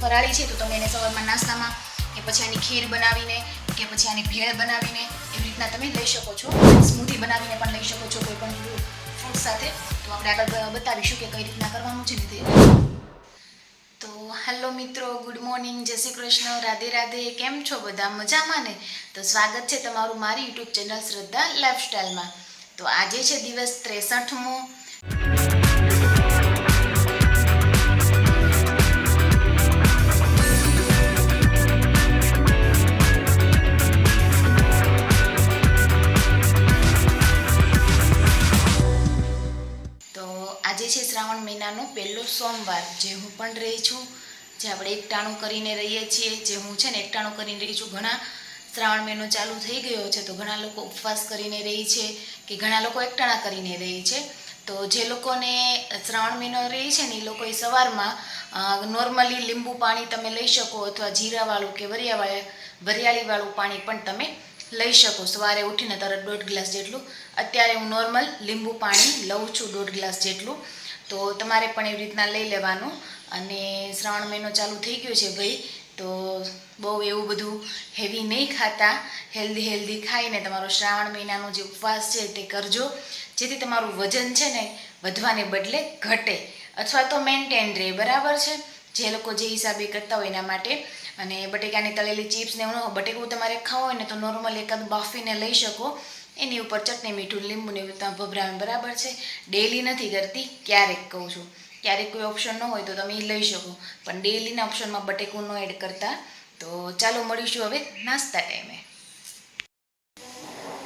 ફરાળી છે તો તમે એને સવારમાં નાસ્તામાં કે પછી આની ખીર બનાવીને કે પછી આની ભેળ બનાવીને એવી રીતના તમે લઈ શકો છો. સ્મૂધી બનાવીને પણ લઈ શકો છો કોઈ પણ ફ્રૂટ સાથે. તો આપણે આગળ બતાવીશું કે કઈ રીતના કરવાનું છે ને. તો હેલો મિત્રો, ગુડ મોર્નિંગ, જય શ્રી કૃષ્ણ, રાધે રાધે. કેમ છો બધા? મજામાં ને? તો સ્વાગત છે તમારું મારી યુટ્યુબ ચેનલ શ્રદ્ધા લાઈફસ્ટાઈલમાં. તો આજે છે દિવસ 63મો. આજે છે શ્રાવણ મહિનાનો પહેલો સોમવાર, જે હું પણ રહી છું, જે આપણે એકટાણું કરીને રહીએ છીએ, જે હું છે ને એકટાણું કરીને રહી છું. ઘણા શ્રાવણ મહિનો ચાલુ થઈ ગયો છે તો ઘણા લોકો ઉપવાસ કરીને રહી છે કે ઘણા લોકો એકટાણા કરીને રહી છે. તો જે લોકોને શ્રાવણ મહિનો રહી છે ને એ લોકોએ સવારમાં નોર્મલી લીંબુ પાણી તમે લઈ શકો, અથવા જીરાવાળું કે વરિયાળીવાળું પાણી પણ તમે લઈ શકો. સવારે ઉઠીને તરત 1.5 ગ્લાસ જેટલું. અત્યારે હું નોર્મલ લીંબુ પાણી લઉં છું 1.5 ગ્લાસ જેટલું. તો તમારે પણ એવી રીતના લઈ લેવાનું. અને શ્રાવણ મહિનો ચાલુ થઈ ગયો છે ભાઈ, તો બહુ એવું બધું હેવી નહીં ખાતા, હેલ્ધી ખાઈને તમારો શ્રાવણ મહિનાનો જે ઉપવાસ છે તે કરજો, જેથી તમારું વજન છે ને વધવાને બદલે ઘટે અથવા તો મેન્ટેન રહે. બરાબર છે? જે લોકો જે હિસાબે કરતા હોય એના માટે. અને બટેકાની તળેલી ચિપ્સ ને એવું, બટેકું તમારે ખાવું હોય ને તો નોર્મલ એકાદ બાફીને લઈ શકો. એની ઉપર ચટણી, મીઠું, લીંબુ ને એવું ભભરાવે. બરાબર છે? ડેઈલી નથી કરતી, ક્યારેક કહું છું. ક્યારેક કોઈ ઓપ્શન ન હોય તો તમે એ લઈ શકો, પણ ડેઈલીના ઓપ્શનમાં બટેકું ન એડ કરતા. તો ચાલો મળીશું હવે નાસ્તા ટાઈમે.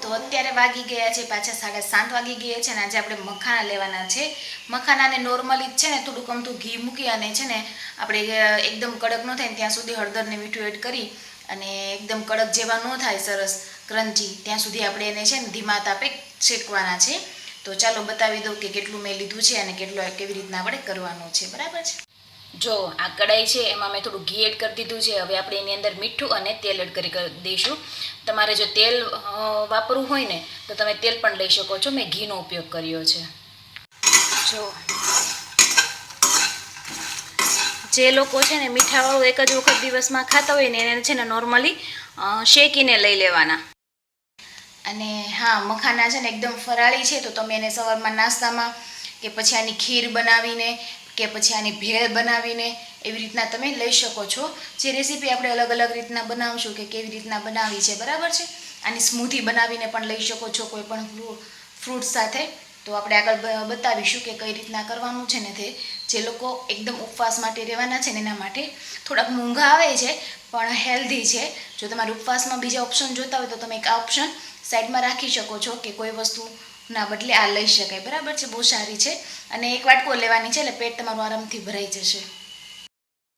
તો અત્યારે વાગી ગયા છે પાછા 7:30 વાગી ગયા છે. અને આજે આપણે મખાના લેવાના છે. મખાનાને નોર્મલી છે ને થોડુંક અમથું ઘી મૂકી અને છે ને આપણે એકદમ કડક ન થાય ને ત્યાં સુધી હળદર ને મીઠું એડ કરી અને એકદમ કડક જેવા ન થાય સરસ ક્રન્ચી, ત્યાં સુધી આપણે એને છે ને ધીમા તાપે શેકવાના છે. તો ચાલો બતાવી દઉં કે કેટલું મેં લીધું છે અને કેવી રીતના આપણે કરવાનું છે. બરાબર છે? જો આ કડાઈ છે, એમાં મેં થોડું ઘી એડ કરી દીધું છે. હવે આપણે એની અંદર મીઠું અને તેલ એડ કરી દઈશું. તમારે જો તેલ વાપરવું હોય ને તો તમે તેલ પણ લઈ શકો છો. મેં ઘીનો ઉપયોગ કર્યો છે. જો જે લોકો છે ને મીઠાવાળું એક જ વખત દિવસમાં ખાતા હોય ને એને છે ને નોર્મલી શેકીને લઈ લેવાના. અને હા, મખાના છે ને એકદમ ફરાળી છે તો તમે એને સવારમાં નાસ્તામાં કે પછી આની ખીર બનાવીને કે પછી આની ભેળ બનાવીને એવી રીતના તમે લઈ શકો છો. જે રેસીપી આપણે અલગ અલગ રીતના બનાવશું કે કેવી રીતના બનાવી છે. બરાબર છે? આની સ્મૂધી બનાવીને પણ લઈ શકો છો કોઈ પણ ફ્રૂટ સાથે. તો આપણે આગળ બતાવીશું કે કઈ રીતના કરવાનું છે ને. તે જે લોકો એકદમ ઉપવાસ માટે રહેવાના છે ને એના માટે થોડાક મોંઘા આવે છે પણ હેલ્ધી છે. જો તમારે ઉપવાસમાં બીજા ઓપ્શન જોતા હોય તો તમે એક આ ઓપ્શન સાઈડમાં રાખી શકો છો કે કોઈ વસ્તુના બદલે આ લઈ શકાય. બરાબર છે? બહુ સારી છે. અને એક વાટકો લેવાની છે એટલે પેટ તમારું આરામથી ભરાઈ જશે.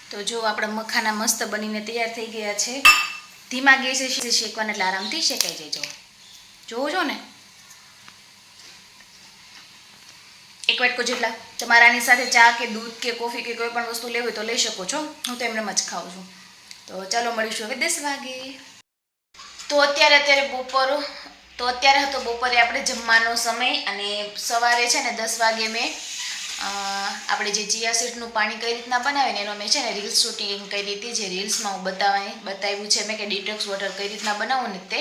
તો જો આપણા મખાના મસ્ત બનીને તૈયાર થઈ ગયા છે. ધીમા ગેસે શેકવાના એટલે આરામથી શેકાઈ જાય. જોવો છો ને? એક વાટકો જેટલા. તમારે આની સાથે ચા કે દૂધ કે કોફી કે કોઈ પણ વસ્તુ લેવી હોય તો લઈ શકો છો. હું તો એમને જ ખાઉં છું. તો ચાલો મળીશું હવે 10 વાગે. તો અત્યારે હતો બપોરે આપણે જમવાનો સમય. અને સવારે છે ને 10 વાગે મેં આપણે જે ચિયા સીડનું પાણી કઈ રીતના બનાવે ને એનો મેં છે ને રીલ્સ શૂટિંગ કરી હતી. જે રીલ્સમાં હું બતાવ્યું છે મેં કે ડિટોક્સ વોટર કઈ રીતના બનાવું ને તે.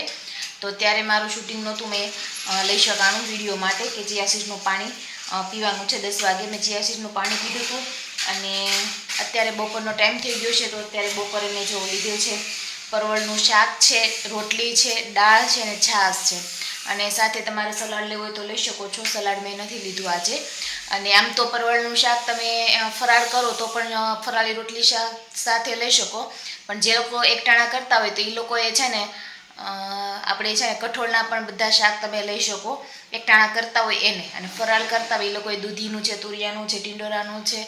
તો ત્યારે મારું શૂટિંગ નહોતું મેં લઈ શકાણું વિડીયો માટે કે ચિયા સીડનું પાણી પીવાનું છે. 10 વાગે મેં ચિયા સીડનું પાણી પીધું હતું. અને અત્યારે બપોરનો ટાઈમ થઈ ગયો છે તો અત્યારે બપોરે મેં જો લીધું છે પરવળનું શાક છે, રોટલી છે, દાળ છે અને છાશ છે. અને સાથે તમારે સલાડ લેવું હોય તો લઈ શકો છો. સલાડ મેં નથી લીધું આજે. અને આમ તો પરવળનું શાક તમે ફરાળ કરો તો પણ ફરાળી રોટલી શાક સાથે લઈ શકો. પણ જે લોકો એકટાણા કરતા હોય તો એ લોકોએ છે ને આપણે છે ને કઠોળના પણ બધા શાક તમે લઈ શકો. એકટાણા કરતા હોય એને. અને ફરાળ કરતા હોય એ લોકોએ દૂધીનું છે, તુરિયાનું છે, ટિંડોરાનું છે,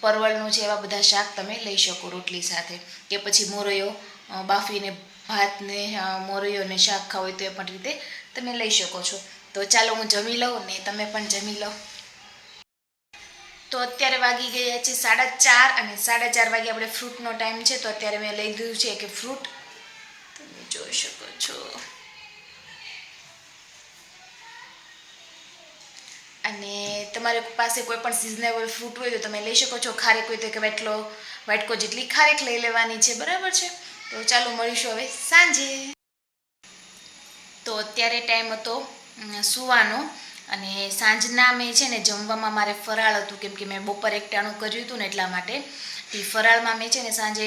પરવળનું છે, એવા બધા શાક તમે લઈ શકો રોટલી સાથે. કે પછી મોરૈયો બાફીને ભાતને મોરૈયોને શાક ખાવ હોય તો એ પણ રીતે તમે લઈ શકો છો. તો ચાલો હું જમી લઉં ને તમે પણ જમી લો. તો અત્યારે વાગી ગયા છે 4:30 અને 4:30 વાગે આપણે ફ્રૂટનો ટાઈમ છે. તો અત્યારે મેં લઈ લીધું છે કે ફ્રૂટ તમે જોઈ શકો છો. અને તમારી પાસે કોઈ પણ સિઝનેબલ ફ્રૂટ હોય તો તમે લઈ શકો છો. ખારેક હોય તો કે એટલો વાટકો જેટલી ખારેક લઈ લેવાની છે, બરાબર છે. તો ચાલો મળીશું હવે સાંજે. તો અત્યારે ટાઈમ હતો સૂવાનો, અને સાંજના મેં છે ને જમવામાં મારે ફરાળ હતું, કેમ કે મેં બપોર એકટાણું કર્યું હતું ને એટલા માટે. તે ફરાળમાં મેં છે ને સાંજે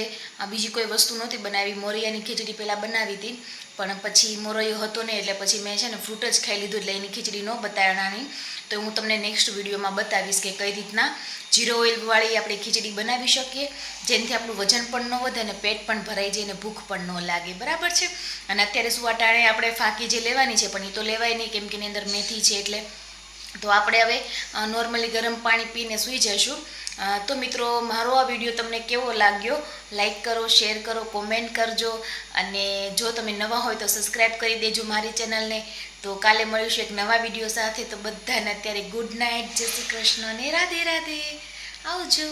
બીજી કોઈ વસ્તુ નહોતી બનાવી. મોરૈયાની ખીચડી પહેલાં બનાવી હતી, પણ પછી મોરૈયો હતો ને એટલે પછી મેં છે ને ફ્રૂટ જ ખાઈ લીધું, એટલે એની ખીચડી ન બતાવવાની. તો હું તમને નેક્સ્ટ વિડીયોમાં બતાવીશ કે કઈ રીતના જીરો ઓઇલવાળી આપણે ખીચડી બનાવી શકીએ, જેનાથી આપણું વજન પણ ન વધે અને પેટ પણ ભરાઈ જાય અને ભૂખ પણ ન લાગે, બરાબર છે. અને અત્યારે સુવાટાણે આપણે ફાંકી જે લેવાની છે, પણ એ તો લેવાય નહીં કેમ કે એની અંદર મેથી છે એટલે. તો આપણે હવે નોર્મલી ગરમ પાણી પીને સૂઈ જઈશું. તો મિત્રો, મારો આ વિડીયો તમને કેવો લાગ્યો, લાઈક કરો, શેર કરો, કોમેન્ટ કરજો, અને જો તમે નવા હોય તો સબસ્ક્રાઈબ કરી દેજો મારી ચેનલને. તો કાલે મળીશું એક નવા વિડીયો સાથે. તો બધાને અત્યારે ગુડ નાઇટ, જય શ્રી કૃષ્ણ અને રાધે રાધે, આવજો.